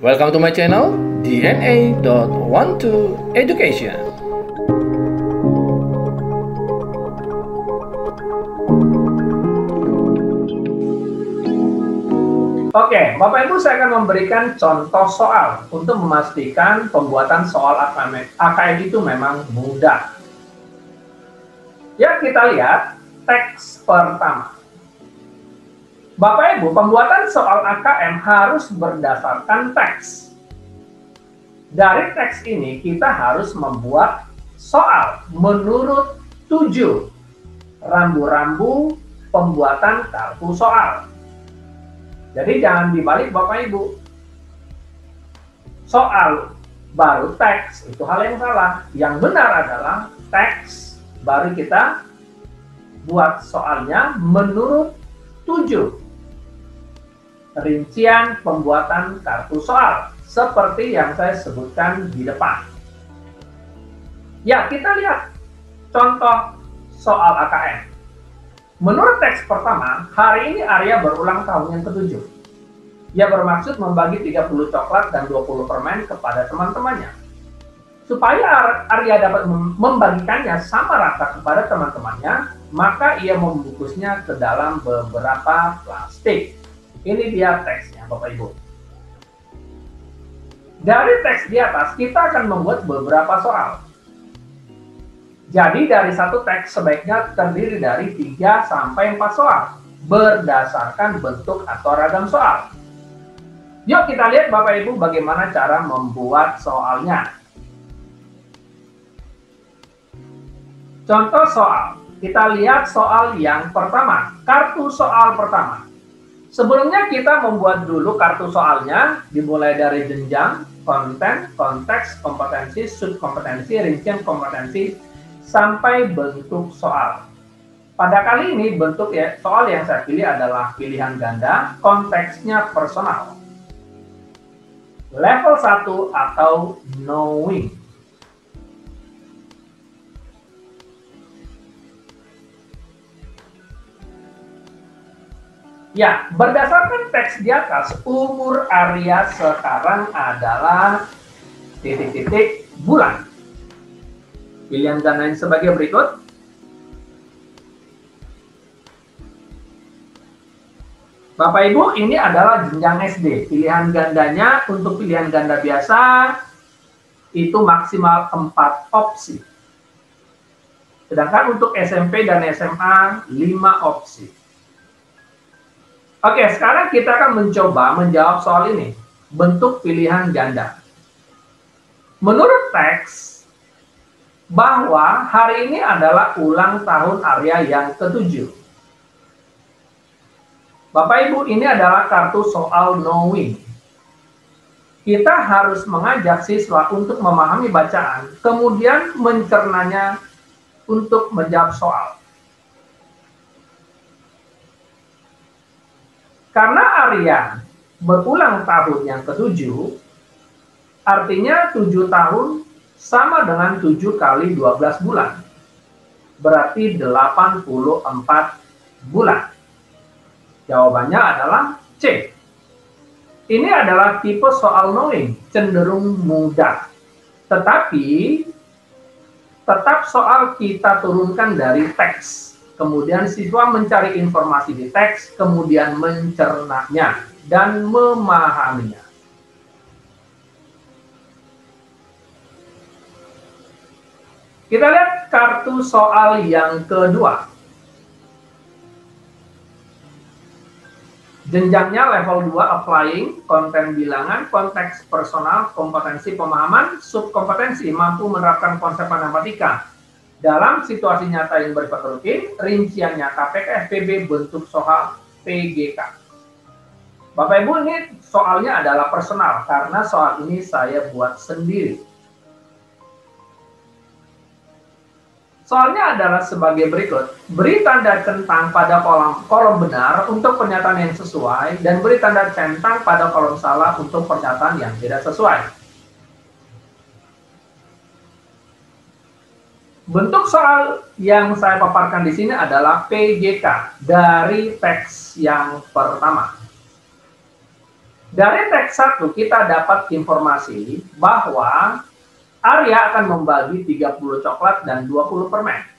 Welcome to my channel, DNA.12 Education. Oke, Bapak Ibu, saya akan memberikan contoh soal untuk memastikan pembuatan soal AKM itu memang mudah. Ya, kita lihat teks pertama. Bapak Ibu, pembuatan soal AKM harus berdasarkan teks. Dari teks ini kita harus membuat soal menurut 7 rambu-rambu pembuatan kartu soal. Jadi jangan dibalik Bapak Ibu. Soal baru teks itu hal yang salah. Yang benar adalah teks baru kita buat soalnya menurut 7 rincian pembuatan kartu soal seperti yang saya sebutkan di depan. Ya, kita lihat contoh soal AKM. Menurut teks pertama, hari ini Arya berulang tahun yang ke-7. Ia bermaksud membagi 30 coklat dan 20 permen kepada teman-temannya. Supaya Arya dapat membagikannya sama rata kepada teman-temannya, maka ia membungkusnya ke dalam beberapa plastik. Ini dia teksnya, Bapak Ibu. Dari teks di atas, kita akan membuat beberapa soal. Jadi dari satu teks sebaiknya terdiri dari 3-4 soal berdasarkan bentuk atau ragam soal. Yuk kita lihat Bapak Ibu bagaimana cara membuat soalnya. Contoh soal. Kita lihat soal yang pertama, kartu soal pertama. Sebelumnya kita membuat dulu kartu soalnya, dimulai dari jenjang, konten, konteks, kompetensi, subkompetensi, rincian kompetensi, sampai bentuk soal. Pada kali ini bentuk soal yang saya pilih adalah pilihan ganda, konteksnya personal. Level 1 atau knowing. Ya, berdasarkan teks di atas, umur Arya sekarang adalah titik-titik bulan. Pilihan gandanya sebagai berikut. Bapak Ibu, ini adalah jenjang SD. Pilihan gandanya untuk pilihan ganda biasa itu maksimal 4 opsi. Sedangkan untuk SMP dan SMA 5 opsi. Oke, sekarang kita akan mencoba menjawab soal ini. Bentuk pilihan ganda. Menurut teks, bahwa hari ini adalah ulang tahun Arya yang ke-7. Bapak Ibu, ini adalah kartu soal knowing. Kita harus mengajak siswa untuk memahami bacaan, kemudian mencernanya untuk menjawab soal. Karena Arya berulang tahun yang ke-7, artinya 7 tahun sama dengan 7 kali 12 bulan. Berarti 84 bulan. Jawabannya adalah C. Ini adalah tipe soal knowing, cenderung mudah. Tetapi, tetap soal kita turunkan dari teks. Kemudian siswa mencari informasi di teks, kemudian mencernanya dan memahaminya. Kita lihat kartu soal yang kedua. Jenjangnya level 2 applying, konten bilangan, konteks personal, kompetensi pemahaman, subkompetensi mampu menerapkan konsep matematika dalam situasi nyata yang bersifat rutin, rinciannya KPK, FPB, bentuk soal PGK. Bapak Ibu, ini soalnya adalah personal karena soal ini saya buat sendiri. Soalnya adalah sebagai berikut. Beri tanda centang pada kolom benar untuk pernyataan yang sesuai dan beri tanda centang pada kolom salah untuk pernyataan yang tidak sesuai. Bentuk soal yang saya paparkan di sini adalah PGK dari teks yang pertama. Dari teks 1 kita dapat informasi bahwa Arya akan membagi 30 coklat dan 20 permen.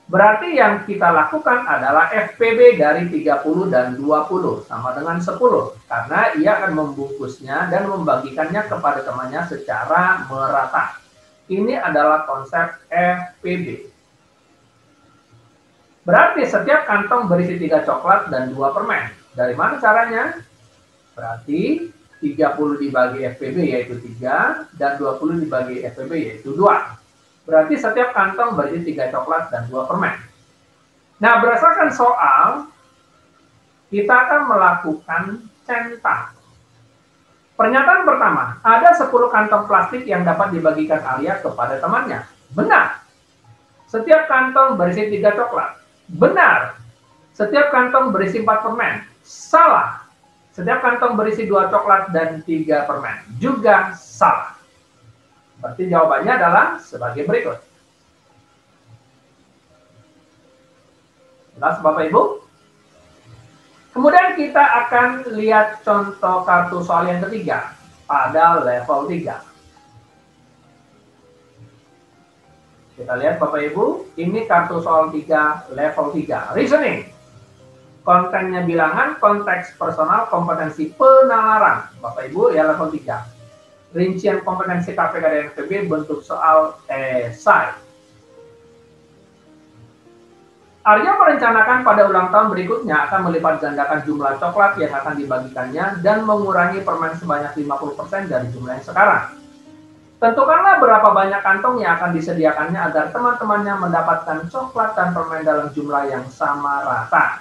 Berarti yang kita lakukan adalah FPB dari 30 dan 20 sama dengan 10. Karena ia akan membungkusnya dan membagikannya kepada temannya secara merata. Ini adalah konsep FPB. Berarti setiap kantong berisi 3 coklat dan 2 permen. Dari mana caranya? Berarti 30 dibagi FPB yaitu 3 dan 20 dibagi FPB yaitu 2. Berarti setiap kantong berisi 3 coklat dan 2 permen. Nah, berdasarkan soal, kita akan melakukan centang. Pernyataan pertama, ada 10 kantong plastik yang dapat dibagikan Arya kepada temannya. Benar. Setiap kantong berisi 3 coklat. Benar. Setiap kantong berisi 4 permen. Salah. Setiap kantong berisi 2 coklat dan 3 permen. Juga salah. Berarti jawabannya adalah sebagai berikut. Jelas Bapak Ibu? Kemudian kita akan lihat contoh kartu soal yang ketiga pada level 3. Kita lihat Bapak Ibu, ini kartu soal 3 level 3. Reasoning. Kontennya bilangan, konteks personal, kompetensi penalaran. Bapak Ibu ya level 3. Rincian kompetensi KPK dan FPB bentuk soal esai. Arya merencanakan pada ulang tahun berikutnya akan melipat gandakan jumlah coklat yang akan dibagikannya dan mengurangi permen sebanyak 50% dari jumlah yang sekarang. Tentukanlah berapa banyak kantong yang akan disediakannya agar teman-temannya mendapatkan coklat dan permen dalam jumlah yang sama rata.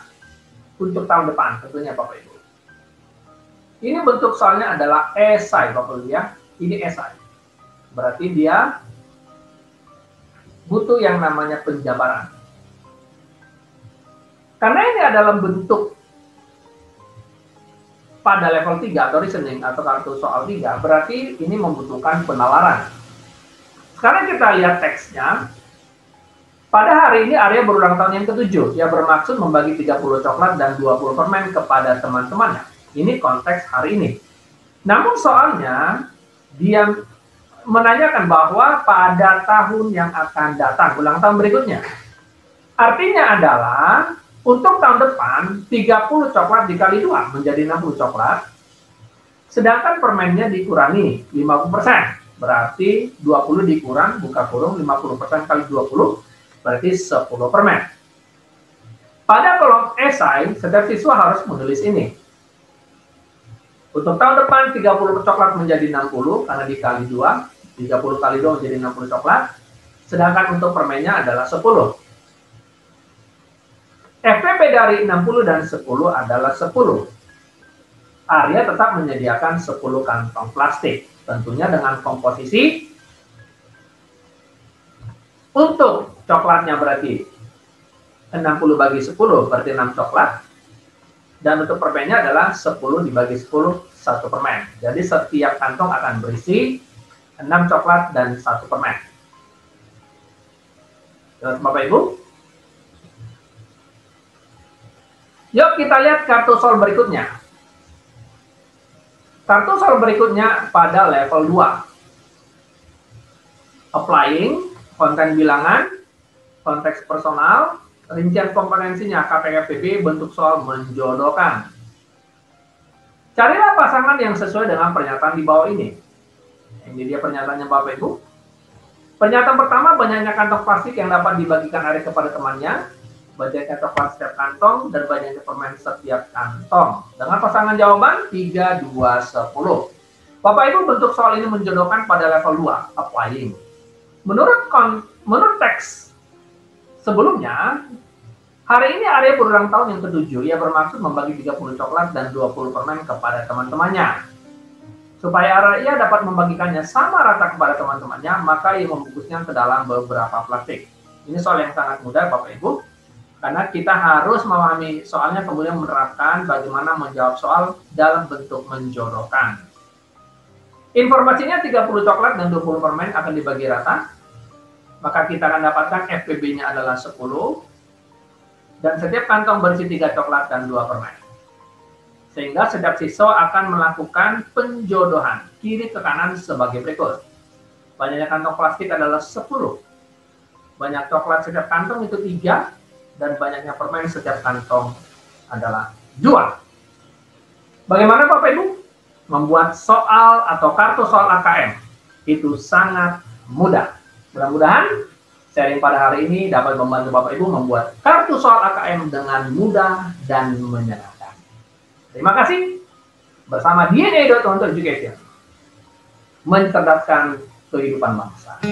Untuk tahun depan tentunya Bapak Ibu. Ini bentuk soalnya adalah esai Bapak Ibu ya. Ini esai. Berarti dia butuh yang namanya penjabaran. Karena ini adalah bentuk pada level 3 atau reasoning atau kartu soal 3, berarti ini membutuhkan penalaran. Sekarang kita lihat teksnya. Pada hari ini Arya berulang tahun yang ke-7. Ia bermaksud membagi 30 coklat dan 20 permen kepada teman-temannya. Ini konteks hari ini. Namun soalnya dia menanyakan bahwa pada tahun yang akan datang, ulang tahun berikutnya. Artinya adalah untuk tahun depan 30 coklat dikali 2 menjadi 60 coklat. Sedangkan permennya dikurangi 50%. Berarti 20 dikurang buka kurung 50% kali 20 berarti 10 permen. Pada kolom esai setiap siswa harus menulis ini. Untuk tahun depan 30 coklat menjadi 60 karena dikali 2, 30 kali 2 menjadi 60 coklat. Sedangkan untuk permennya adalah 10. FPP dari 60 dan 10 adalah 10. Arya tetap menyediakan 10 kantong plastik. Tentunya dengan komposisi untuk coklatnya berarti 60 bagi 10 berarti 6 coklat. Dan untuk permennya adalah 10 dibagi 10, 1 permen. Jadi setiap kantong akan berisi 6 coklat dan 1 permen. Terus Bapak Ibu. Yuk kita lihat kartu soal berikutnya. Kartu soal berikutnya pada level 2. Applying, konten bilangan, konteks personal, rincian kompetensinya KPK/FPB, bentuk soal menjodohkan. Carilah pasangan yang sesuai dengan pernyataan di bawah ini. Ini dia pernyataannya Bapak Ibu. Pernyataan pertama, banyaknya kantong plastik yang dapat dibagikan Arya kepada temannya, banyaknya coklat setiap kantong, dan banyaknya permen setiap kantong. Dengan pasangan jawaban 3, 2, 10. Bapak Ibu, bentuk soal ini menjodohkan pada level 2, applying. Menurut teks sebelumnya, hari ini Arya berulang tahun yang ke-7. Ia bermaksud membagi 30 coklat dan 20 permen kepada teman-temannya. Supaya Arya dapat membagikannya sama rata kepada teman-temannya, maka ia membungkusnya ke dalam beberapa plastik. Ini soal yang sangat mudah Bapak Ibu, karena kita harus memahami soalnya kemudian menerapkan bagaimana menjawab soal dalam bentuk menjodohkan. Informasinya 30 coklat dan 20 permen akan dibagi rata. Maka kita akan dapatkan FPB-nya adalah 10. Dan setiap kantong berisi 3 coklat dan 2 permen. Sehingga setiap siswa akan melakukan penjodohan kiri ke kanan sebagai berikut. Banyaknya kantong plastik adalah 10. Banyak coklat setiap kantong itu 3. Dan banyaknya permen setiap kantong adalah 2. Bagaimana Bapak Ibu? Membuat soal atau kartu soal AKM itu sangat mudah. Mudah-mudahan sharing pada hari ini dapat membantu Bapak Ibu membuat kartu soal AKM dengan mudah dan menyenangkan. Terima kasih. Bersama DNA.untuk Education. Mencerdaskan kehidupan bangsa.